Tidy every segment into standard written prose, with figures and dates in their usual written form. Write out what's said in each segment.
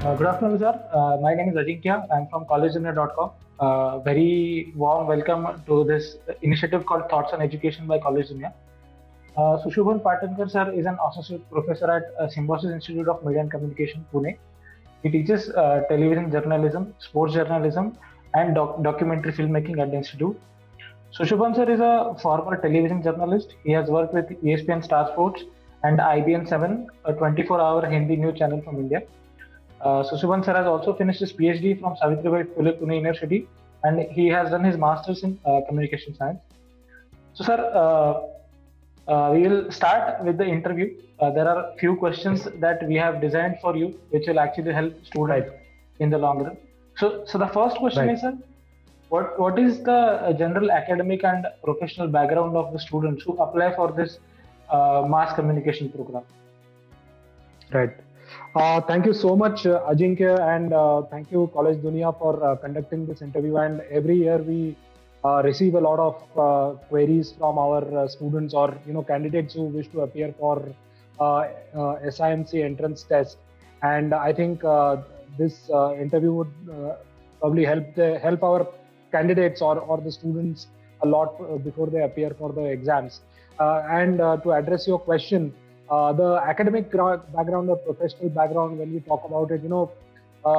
Good afternoon, sir. My name is Ajinkya. I'm from collegejunior.com. Very warm welcome to this initiative called Thoughts on Education by College Junior. Shubham Patankar, sir, is an associate professor at Symbiosis Institute of Media and Communication, Pune. He teaches television journalism, sports journalism, and documentary filmmaking at the institute. So Shubham sir is a former television journalist. He has worked with ESPN Star Sports and IBN 7, a 24-hour Hindi news channel from India. Shubham sir has also finished his PhD from Savitribai Phule Pune University, and he has done his masters in communication science. So, sir, we will start with the interview. There are few questions that we have designed for you, which will actually help students in the long run. So the first question is, sir, what is the general academic and professional background of the students who apply for this mass communication program? Right. Thank you so much, Ajinkya, and thank you, College Dunia, for conducting this interview. And every year we receive a lot of queries from our students or candidates who wish to appear for SIMC entrance test. And I think this interview would probably help our candidates or the students a lot before they appear for the exams. And to address your question, the academic background or professional background, when we talk about it,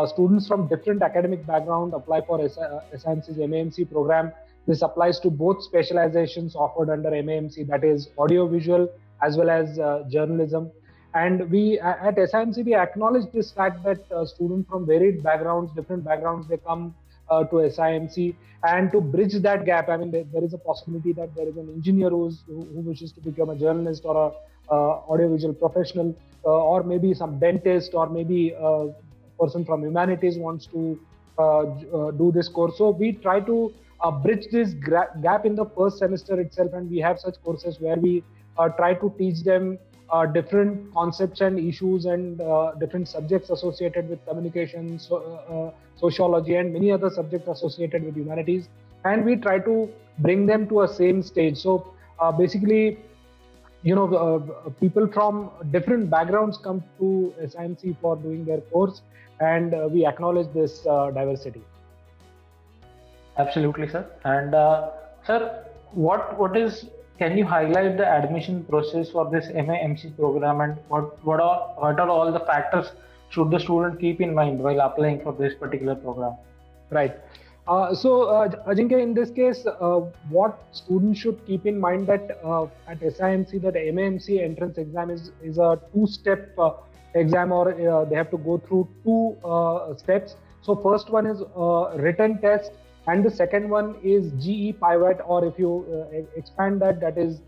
students from different academic background apply for SIMC's MAMC program. This applies to both specializations offered under MAMC, that is audiovisual as well as journalism. And we at SIMC, we acknowledge this fact that students from varied backgrounds, different backgrounds, they come to SIMC, and to bridge that gap, I mean, there is a possibility that there is an engineer who wishes to become a journalist or a audiovisual professional, or maybe some dentist, or maybe a person from humanities wants to do this course. So we try to bridge this gap in the first semester itself, and we have such courses where we try to teach them different concepts and issues and different subjects associated with communication, sociology, and many other subjects associated with humanities, and we try to bring them to a same stage. So basically, people from different backgrounds come to SIMC for doing their course, and we acknowledge this diversity. Absolutely, sir. And sir, can you highlight the admission process for this MAMC program, and what are all the factors should the student keep in mind while applying for this particular program? Right. So Ajinkya, in this case, what students should keep in mind that at SIMC, that MAMC entrance exam is a two-step exam, or they have to go through two steps. So first one is written test, and the second one is GE Pivot, or if you expand that is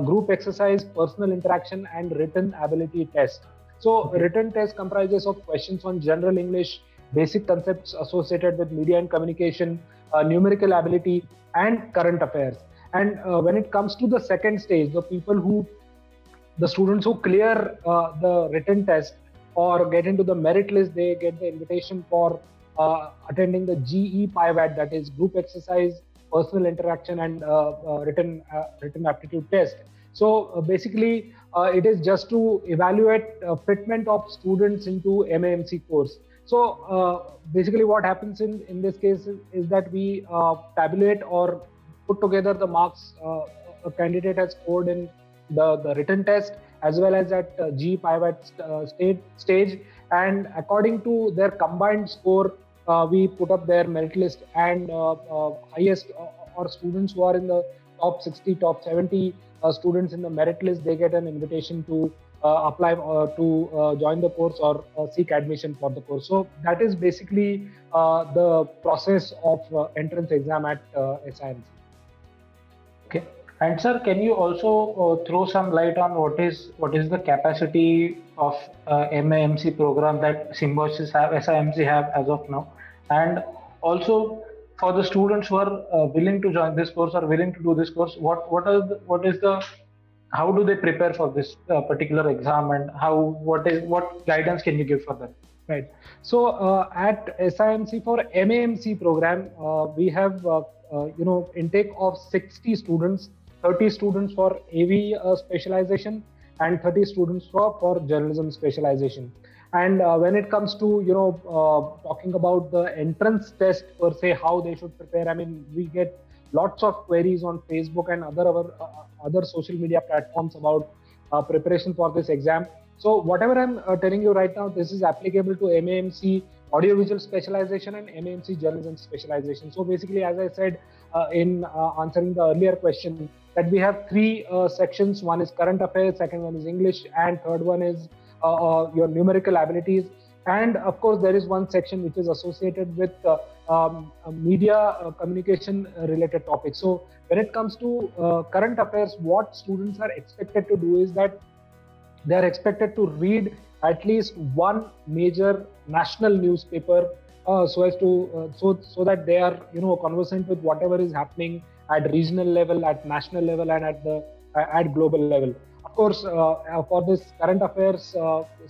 group exercise, personal interaction, and written ability test. So written test comprises of questions on general English, basic concepts associated with media and communication, numerical ability, and current affairs. And when it comes to the second stage, the students who clear the written test or get into the merit list, they get the invitation for attending the GE Pivot, that is group exercise, personal interaction, and written aptitude test. So basically, it is just to evaluate fitment of students into MAMC course. So basically what happens in this case is that we tabulate or put together the marks a candidate has scored in the written test as well as at GE Pivot stage, and according to their combined score, we put up their merit list, and highest or students who are in the top 60, top 70 students in the merit list, they get an invitation to apply to join the course or seek admission for the course. So that is basically the process of entrance exam at SIMC. Okay. And sir, can you also throw some light on what is the capacity of MAMC program that Symbiosis SIMC have as of now, and also for the students who are willing to join this course or willing to do this course, how do they prepare for this particular exam, and what guidance can you give for them? Right. So at SIMC for MAMC program, we have intake of 60 students, 30 students for AV specialization, and 30 students for journalism specialization. And when it comes to talking about the entrance test per se, how they should prepare, I mean, we get lots of queries on Facebook and other social media platforms about preparation for this exam. So whatever I'm telling you right now, this is applicable to MAMC audiovisual specialization and MAMC journalism specialization. So basically, as I said in answering the earlier question, that we have three sections. One is current affairs, second one is English, and third one is your numerical abilities. And of course, there is one section which is associated with media communication related topics. So when it comes to current affairs, what students are expected to do is that they are expected to read at least one major national newspaper so as to so that they are conversant with whatever is happening at regional level, at national level, and at global level. Of course, for this current affairs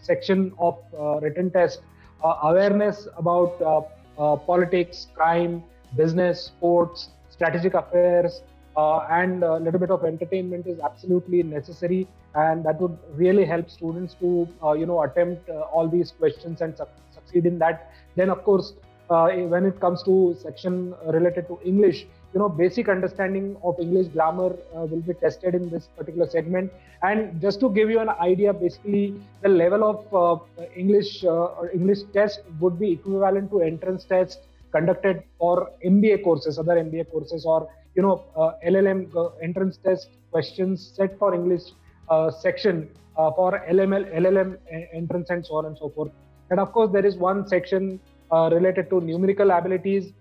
section of written test, awareness about politics, crime, business, sports, strategic affairs, and a little bit of entertainment is absolutely necessary, and that would really help students to attempt all these questions and succeed in that. Then, of course, when it comes to section related to English, basic understanding of English grammar will be tested in this particular segment. And just to give you an idea, basically the level of English test would be equivalent to entrance test conducted for MBA courses, other MBA courses, or LLM entrance test questions set for English section for LLM entrance, and so on and so forth. And of course, there is one section related to numerical abilities,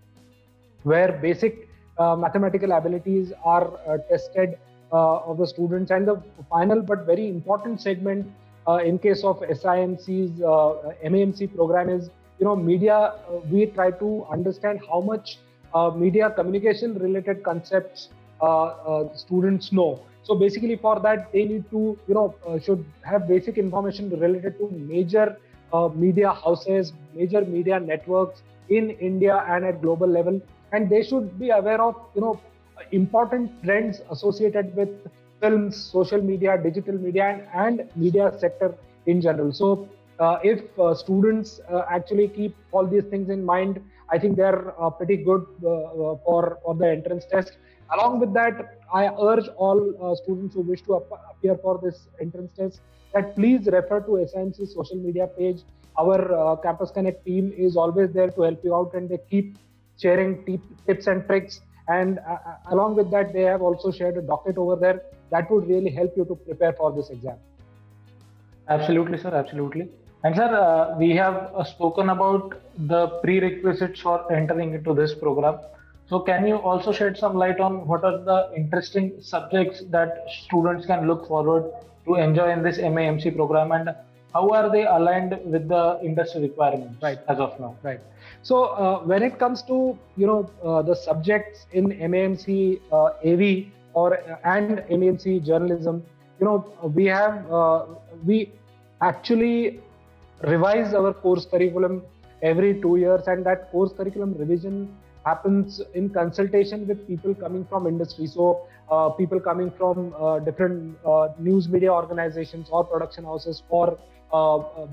where basic mathematical abilities are tested of the students. And the final but very important segment in case of SIMC's MAMC program is media. We try to understand how much media communication related concepts students know. So basically, for that, they need to should have basic information related to major media houses, major media networks in India and at global level, and they should be aware of important trends associated with films, social media, digital media, and media sector in general. So if students actually keep all these things in mind, I think they're pretty good for the entrance test. Along with that, I urge all students who wish to appear for this entrance test that please refer to SIMC's social media page. Our Campus Connect team is always there to help you out, and they keep sharing tips and tricks. And along with that, they have also shared a docket over there that would really help you to prepare for this exam. Absolutely, sir. Absolutely. And sir, we have spoken about the prerequisites for entering into this program. So can you also shed some light on what are the interesting subjects that students can look forward to enjoy in this MAMC program, and how are they aligned with the industry requirements as of now? Right. So when it comes to the subjects in MAMC AV and MAMC journalism, we actually revise our course curriculum every 2 years, and that course curriculum revision happens in consultation with people coming from industry. So people coming from different news media organizations or production houses or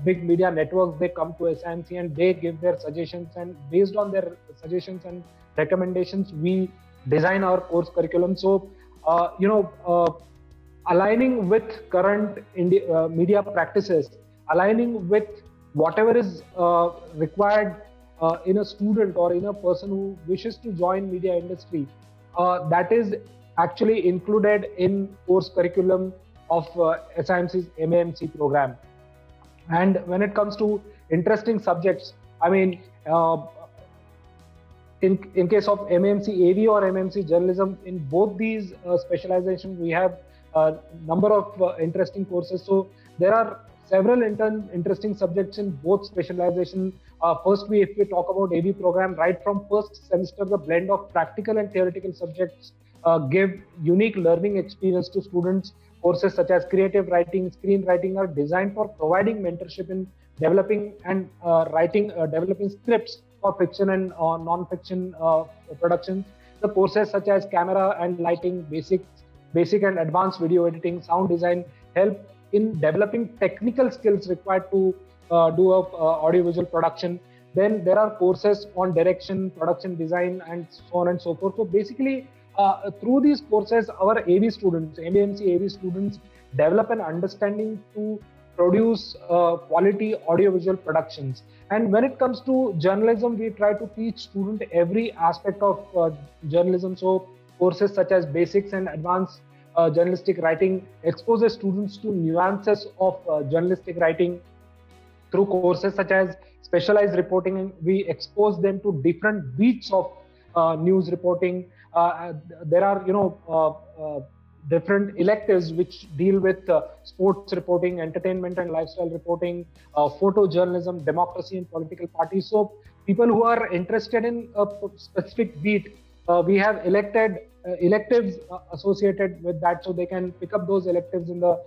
big media networks, they come to SIMC and they give their suggestions, and based on their suggestions and recommendations, we design our course curriculum. So aligning with current media practices, aligning with whatever is required in a student or in a person who wishes to join media industry, that is actually included in course curriculum of SIMC's MAMC program. And when it comes to interesting subjects, I mean, in case of MAMC AV or MAMC journalism, in both these specializations, we have a number of interesting courses. So there are several interesting subjects in both specialization. First, if we talk about AV program, right from first semester, the blend of practical and theoretical subjects give unique learning experience to students. Courses such as creative writing, screenwriting are designed for providing mentorship in developing and developing scripts for fiction and non-fiction productions. The courses such as camera and lighting, basic and advanced video editing, sound design help in developing technical skills required to do a audiovisual production. Then there are courses on direction, production design, and so on and so forth. So basically, through these courses, our AV students, MAMC AV students, develop an understanding to produce quality audiovisual productions. And when it comes to journalism, we try to teach students every aspect of journalism. So courses such as basics and advanced journalistic writing exposes students to nuances of journalistic writing. Through courses such as specialized reporting, we expose them to different beats of news reporting. There are, different electives which deal with sports reporting, entertainment and lifestyle reporting, photojournalism, democracy and political parties. So people who are interested in a specific beat, we have electives associated with that, so they can pick up those electives in the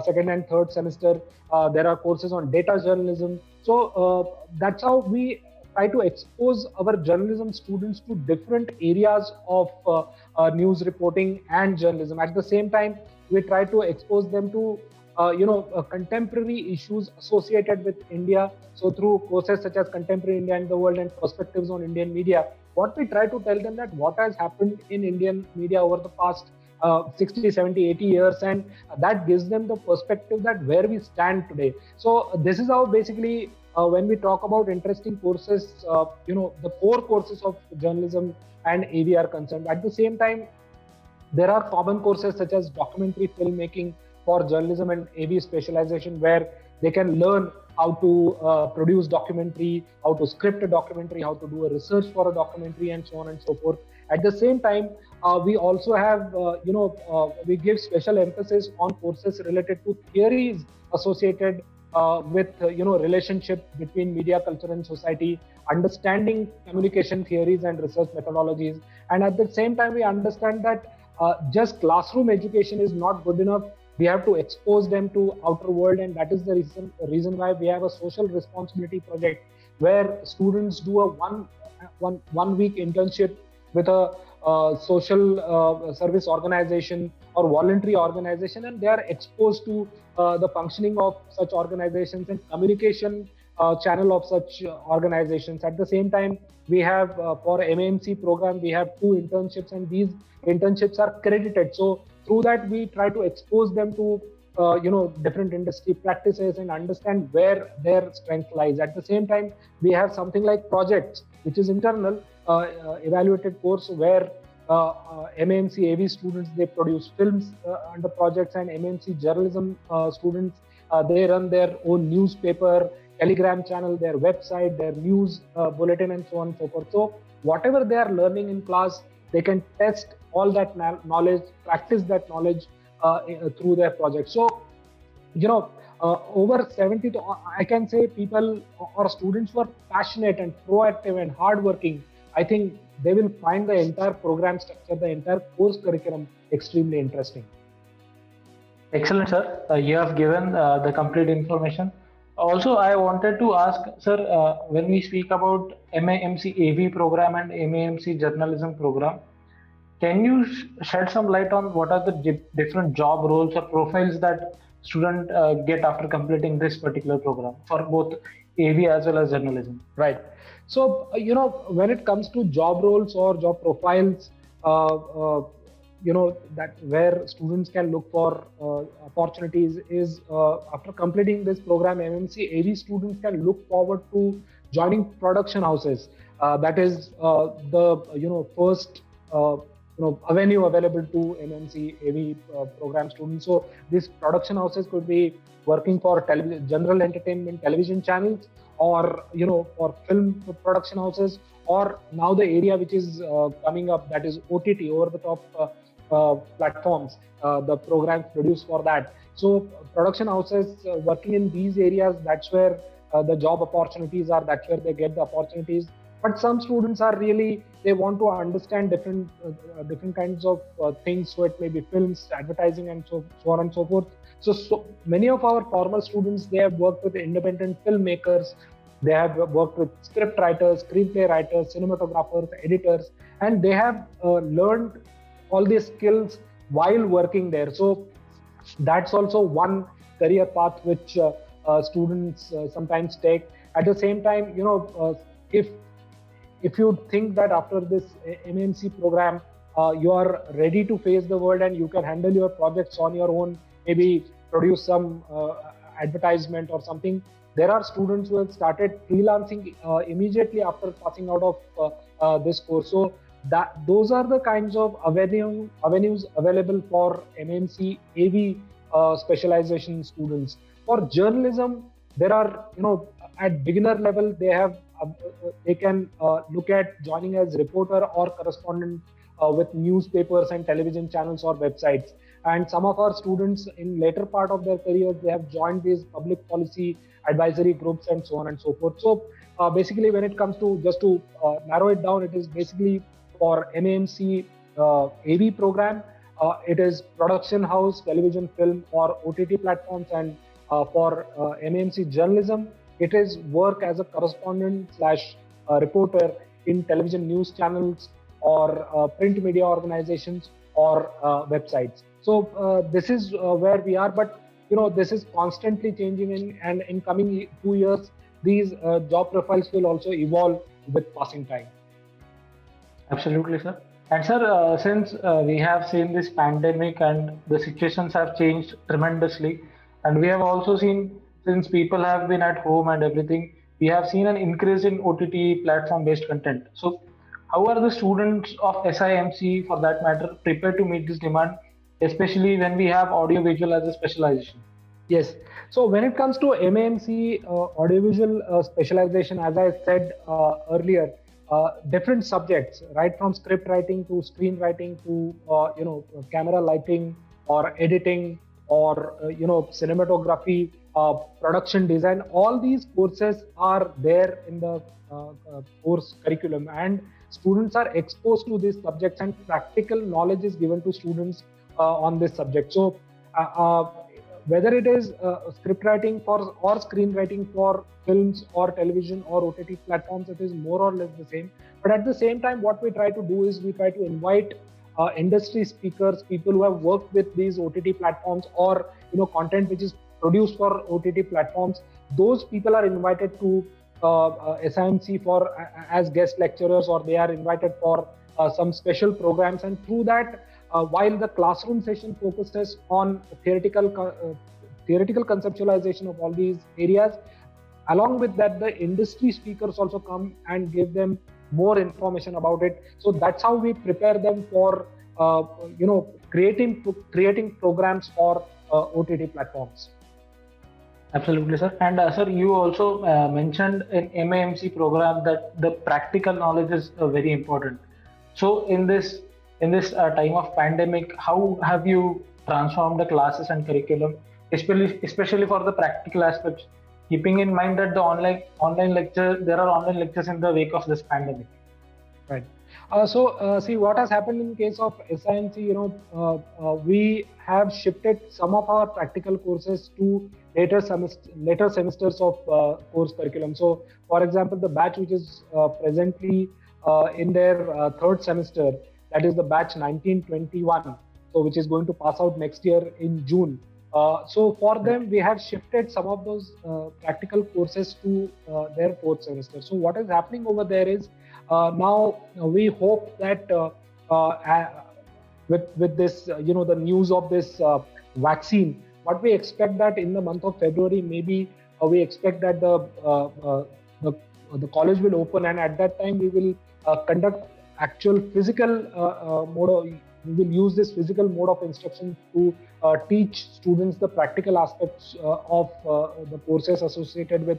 second and third semester. There are courses on data journalism. So that's how we try to expose our journalism students to different areas of news reporting and journalism. At the same time, we try to expose them to contemporary issues associated with India. So through courses such as Contemporary India and the World and Perspectives on Indian Media, what we try to tell them that what has happened in Indian media over the past 60, 70, 80 years, and that gives them the perspective that where we stand today. So this is how basically when we talk about interesting courses, the core courses of journalism and AV are concerned. At the same time, there are common courses such as documentary filmmaking for journalism and AV specialization, where they can learn how to produce documentary, how to script a documentary, how to do a research for a documentary, and so on and so forth. At the same time, we also have, we give special emphasis on courses related to theories associated with relationship between media, culture and society, understanding communication theories and research methodologies. And at the same time, we understand that just classroom education is not good enough. We have to expose them to outer world, and that is the reason why we have a social responsibility project where students do a one week internship with a social service organization or voluntary organization, and they are exposed to the functioning of such organizations and communication channel of such organizations. At the same time, we have for MAMC program, we have 2 internships, and these internships are credited. So through that, we try to expose them to different industry practices and understand where their strength lies. At the same time, we have something like projects, which is internal evaluated course where MAMC AV students, they produce films under projects, and MAMC journalism students, they run their own newspaper, Telegram channel, their website, their news bulletin, and so on and so forth. So whatever they are learning in class, they can test all that knowledge, practice that knowledge through their projects. So, over 70 to, I can say, people or students who are passionate and proactive and hardworking, I think they will find the entire program structure, the entire course curriculum extremely interesting. Excellent, sir. You have given the complete information. Also, I wanted to ask, sir, when we speak about MAMC AV program and MAMC journalism program, can you shed some light on what are the different job roles or profiles that students get after completing this particular program for both AV as well as journalism? Right. So, when it comes to job roles or job profiles, that where students can look for opportunities is after completing this program, MAMC AV students can look forward to joining production houses. That is the first avenue available to MAMC AV program students. So these production houses could be working for general entertainment television channels, or for film production houses, or now the area which is coming up, that is OTT, over the top platforms, the programs produced for that. So production houses working in these areas, that's where the job opportunities are, that's where they get the opportunities. But some students are really, they want to understand different kinds of things. So it may be films, advertising, and so on and so forth. So many of our former students, they have worked with independent filmmakers. They have worked with script writers, screenplay writers, cinematographers, editors, and they have learned all these skills while working there. So that's also one career path which students sometimes take. At the same time, if you think that after this MMC program, you are ready to face the world and you can handle your projects on your own, maybe produce some advertisement or something. There are students who have started freelancing immediately after passing out of this course. So those are the kinds of avenues available for MMC AV specialization students. For journalism, there are, at beginner level, they can look at joining as reporter or correspondent with newspapers and television channels or websites. And some of our students in later part of their careers, they have joined these public policy advisory groups and so on and so forth. So basically, when it comes to, just to narrow it down, it is basically for MMC AV program, it is production house, television, film, or OTT platforms. And for MMC journalism, it is work as a correspondent / reporter in television news channels or print media organizations or websites. So this is where we are, but this is constantly changing, and in coming 2 years, these job profiles will also evolve with passing time. Absolutely, sir. And sir, since we have seen this pandemic and the situations have changed tremendously, and we have also seen, since people have been at home and everything, we have seen an increase in OTT platform-based content. So how are the students of SIMC, for that matter, prepared to meet this demand, especially when we have audiovisual as a specialization? Yes. So when it comes to MAMC audiovisual specialization, as I said earlier, different subjects, right from script writing to screenwriting to camera lighting or editing or cinematography, production design, all these courses are there in the course curriculum, and students are exposed to these subjects and practical knowledge is given to students on this subject. So whether it is script writing or screenwriting for films or television or OTT platforms, it is more or less the same. But at the same time, what we try to do is we try to invite industry speakers, people who have worked with these OTT platforms or content which is produced for OTT platforms. Those people are invited to SIMC for as guest lecturers, or they are invited for some special programs, and through that, while the classroom session focuses on theoretical conceptualization of all these areas, along with that, the industry speakers also come and give them more information about it. So that's how we prepare them for creating programs for OTT platforms. Absolutely, sir. And sir, you also mentioned in MAMC program that the practical knowledge is very important. So in this time of pandemic, how have you transformed the classes and curriculum, especially for the practical aspects, keeping in mind that the online lectures in the wake of this pandemic? Right. See what has happened in case of SIMC. We have shifted some of our practical courses to later semesters of course curriculum. So, for example, the batch which is presently in their third semester, that is the batch 1921, so which is going to pass out next year in June. So for them, we have shifted some of those practical courses to their fourth semester. So what is happening over there is now we hope that with this, the news of this vaccine, what we expect that in the month of February, maybe we expect that the college will open, and at that time we will conduct actual physical mode. We will use this physical mode of instruction to teach students the practical aspects of the courses associated with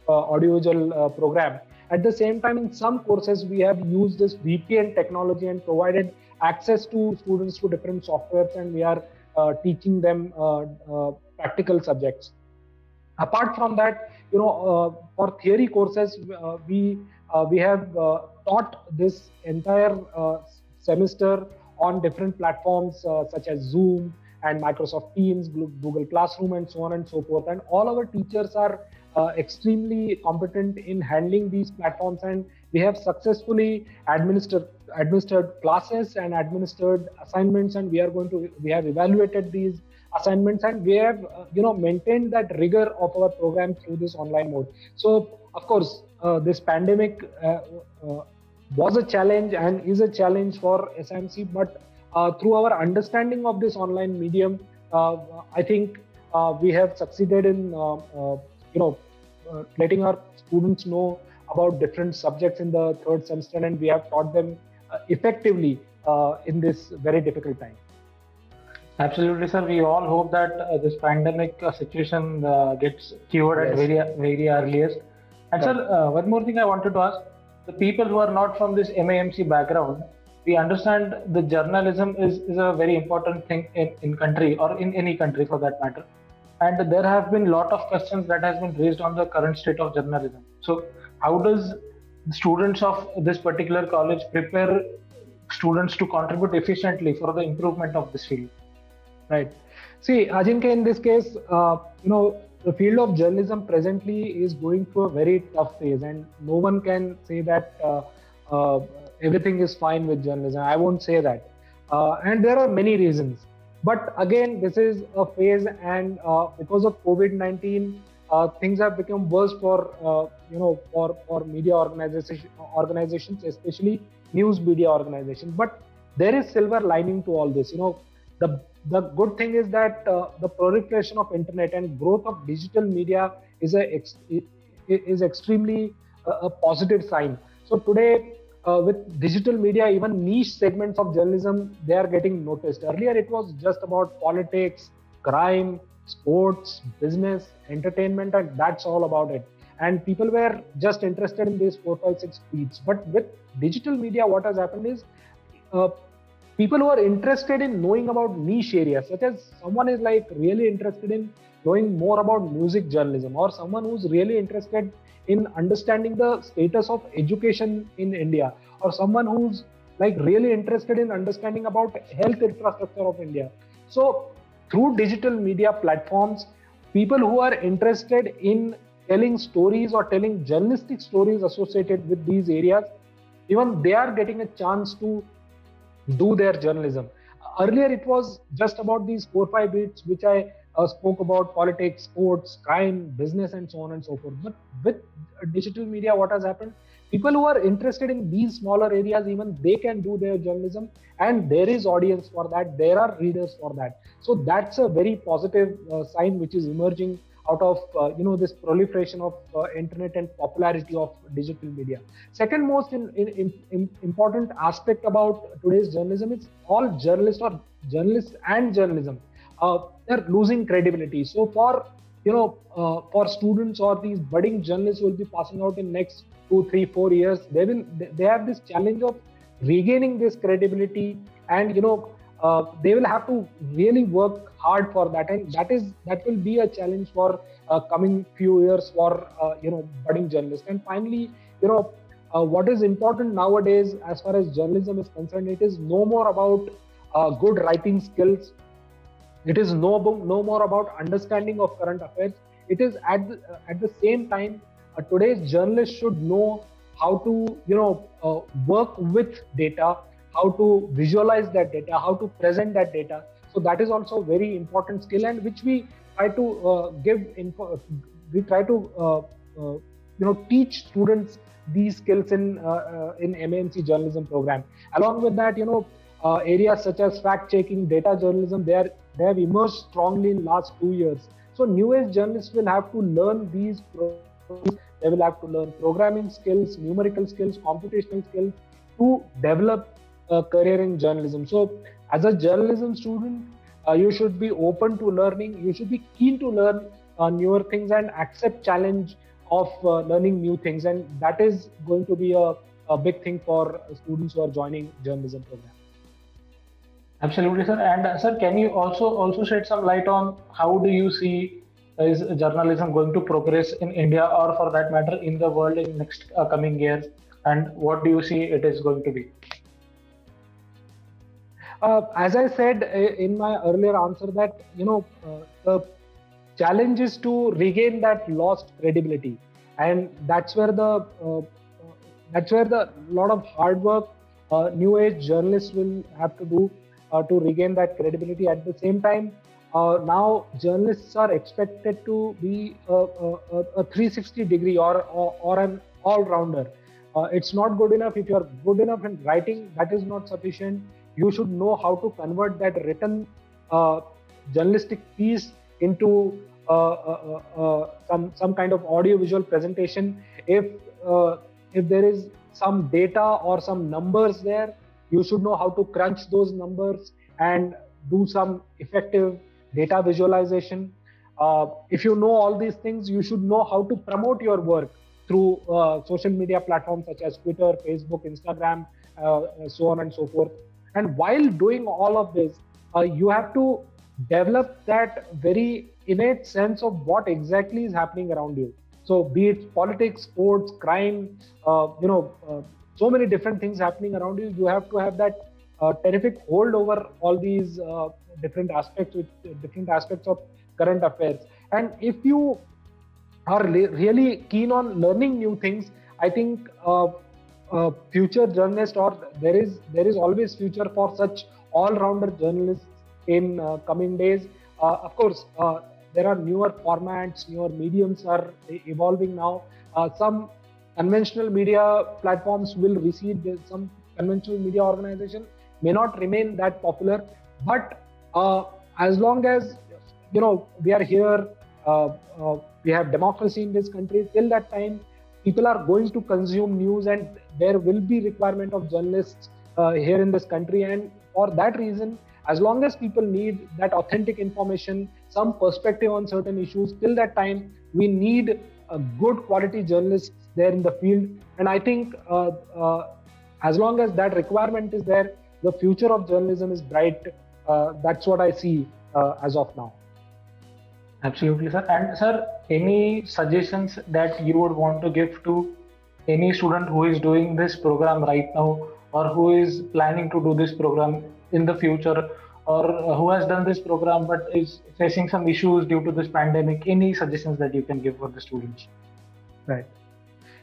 audiovisual program. At the same time, in some courses, we have used this VPN technology and provided access to students to different softwares, and we are teaching them practical subjects. Apart from that, for theory courses, we have taught this entire semester on different platforms such as Zoom and Microsoft Teams, Google Classroom, and so on and so forth. And all our teachers are extremely competent in handling these platforms, and we have successfully administered classes and administered assignments, and we have evaluated these assignments, and we have maintained that rigor of our program through this online mode. So of course this pandemic was a challenge and is a challenge for SIMC, but through our understanding of this online medium, I think we have succeeded in letting our students know about different subjects in the third semester, and we have taught them effectively in this very difficult time. Absolutely, sir. We all hope that this pandemic situation gets cured at very earliest. And Right. sir, one more thing I wanted to ask: the people who are not from this MAMC background, we understand the journalism is a very important thing in country, or in any country for that matter. And there have been lot of questions that has been raised on the current state of journalism. So how does the students of this particular college prepare students to contribute efficiently for the improvement of this field? Right. See, Ajinkya, in this case, the field of journalism presently is going through a very tough phase, and no one can say that everything is fine with journalism. I won't say that. And there are many reasons. But again, this is a phase, and because of COVID-19, things have become worse for media organizations, especially news media organizations. But there is silver lining to all this. The good thing is that the proliferation of internet and growth of digital media is extremely a positive sign. So today, with digital media, even niche segments of journalism, they are getting noticed. Earlier, it was just about politics, crime, sports, business, entertainment, and that's all about it. And people were just interested in these 4, 5, 6 tweets. But with digital media, what has happened is people who are interested in knowing about niche areas, such as someone is like really interested in knowing more about music journalism, or someone who's really interested in understanding the status of education in India, or someone who's like really interested in understanding about health infrastructure of India. So through digital media platforms, people who are interested in telling stories or telling journalistic stories associated with these areas, even they are getting a chance to do their journalism. Earlier, it was just about these 4, 5 bits which I spoke about: politics, sports, crime, business, and so on and so forth. But with digital media, what has happened? People who are interested in these smaller areas, even they can do their journalism, and there is audience for that. There are readers for that. So that's a very positive sign which is emerging out of this proliferation of internet and popularity of digital media. Second most important aspect about today's journalism is all journalists and journalism. They're losing credibility. So for students or these budding journalists who will be passing out in next 2, 3, 4 years, they have this challenge of regaining this credibility, and they will have to really work hard for that, and that will be a challenge for coming few years for budding journalists. And finally, what is important nowadays as far as journalism is concerned, it is no more about good writing skills. It is no more about understanding of current affairs. It is at the same time, today's journalists should know how to work with data, how to visualize that data, how to present that data. So that is also a very important skill, and which we try to teach students these skills in MAMC journalism program. Along with that, areas such as fact checking, data journalism, they have emerged strongly in last 2 years. So new age journalists will have to learn these programs. They will have to learn programming skills, numerical skills, computational skills to develop a career in journalism. So as a journalism student, you should be open to learning. You should be keen to learn newer things and accept challenge of learning new things. And that is going to be a big thing for students who are joining journalism program. Absolutely, sir. And sir, can you also shed some light on how do you see is journalism going to progress in India, or for that matter in the world in next coming years, and what do you see it is going to be? As I said in my earlier answer, that the challenge is to regain that lost credibility, and that's where the lot of hard work new age journalists will have to do to regain that credibility. At the same time, now journalists are expected to be a 360 degree or an all-rounder. It's not good enough. If you're good enough in writing, that is not sufficient. You should know how to convert that written journalistic piece into some kind of audio-visual presentation. If there is some data or some numbers there, you should know how to crunch those numbers and do some effective data visualization. If you know all these things, you should know how to promote your work through social media platforms such as Twitter, Facebook, Instagram, so on and so forth. And while doing all of this, you have to develop that very innate sense of what exactly is happening around you. So be it politics, sports, crime, so many different things happening around you. You have to have that terrific hold over all these different aspects of current affairs. And if you are really keen on learning new things, I think future journalists, or there is always future for such all-rounder journalists in coming days. Of course, there are newer formats, newer mediums are evolving now. Some conventional media platforms will recede. Some conventional media organizations may not remain that popular, but as long as we are here, we have democracy in this country. Till that time, people are going to consume news, and there will be requirement of journalists here in this country. And for that reason, as long as people need that authentic information, some perspective on certain issues, till that time, we need a good quality journalists there in the field. And I think as long as that requirement is there, the future of journalism is bright. That's what I see as of now. Absolutely, sir. And sir, any suggestions that you would want to give to any student who is doing this program right now, or who is planning to do this program in the future, or who has done this program but is facing some issues due to this pandemic? Any suggestions that you can give for the students? Right.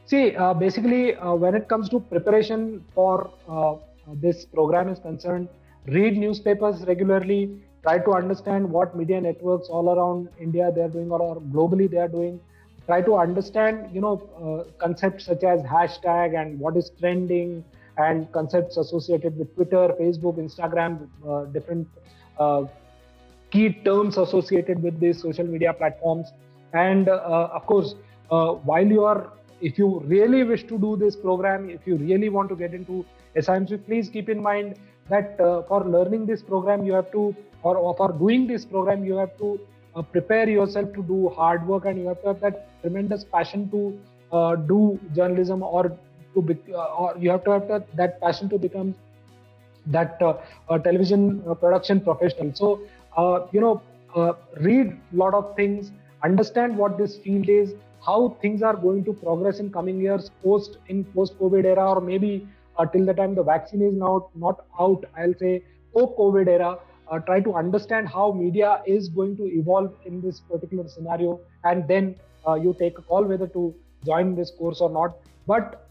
See, basically, when it comes to preparation for this program is concerned, read newspapers regularly. Try to understand what media networks all around India they are doing, or globally they are doing. Try to understand, concepts such as hashtag and what is trending, and concepts associated with Twitter, Facebook, Instagram, different key terms associated with these social media platforms. And of course, if you really wish to do this program, if you really want to get into SIMC, please keep in mind that for learning this program, you have to, or for doing this program, you have to prepare yourself to do hard work, and you have to have that tremendous passion to do journalism, or you have to have that passion to become that television production professional. So, read a lot of things, understand what this field is, how things are going to progress in coming years, post-COVID era, or maybe till the time the vaccine is now not out, I'll say post-COVID era. Try to understand how media is going to evolve in this particular scenario, and then you take a call whether to join this course or not. But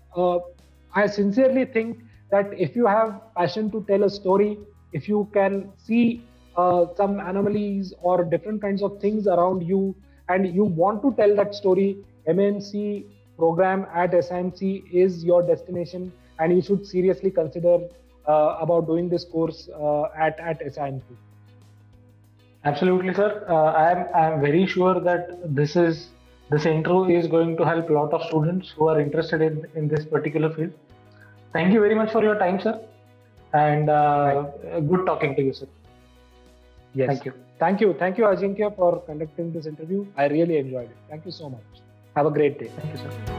I sincerely think that if you have passion to tell a story, if you can see some anomalies or different kinds of things around you, and you want to tell that story, MAMC program at SIMC is your destination, and you should seriously consider about doing this course at SIMC. Absolutely, sir. I am very sure that this intro is going to help a lot of students who are interested in this particular field. Thank you very much for your time, sir. And good talking to you, sir. Yes. Thank you, Ajinkya, for conducting this interview. I really enjoyed it. Thank you so much. Have a great day. Thank you, sir.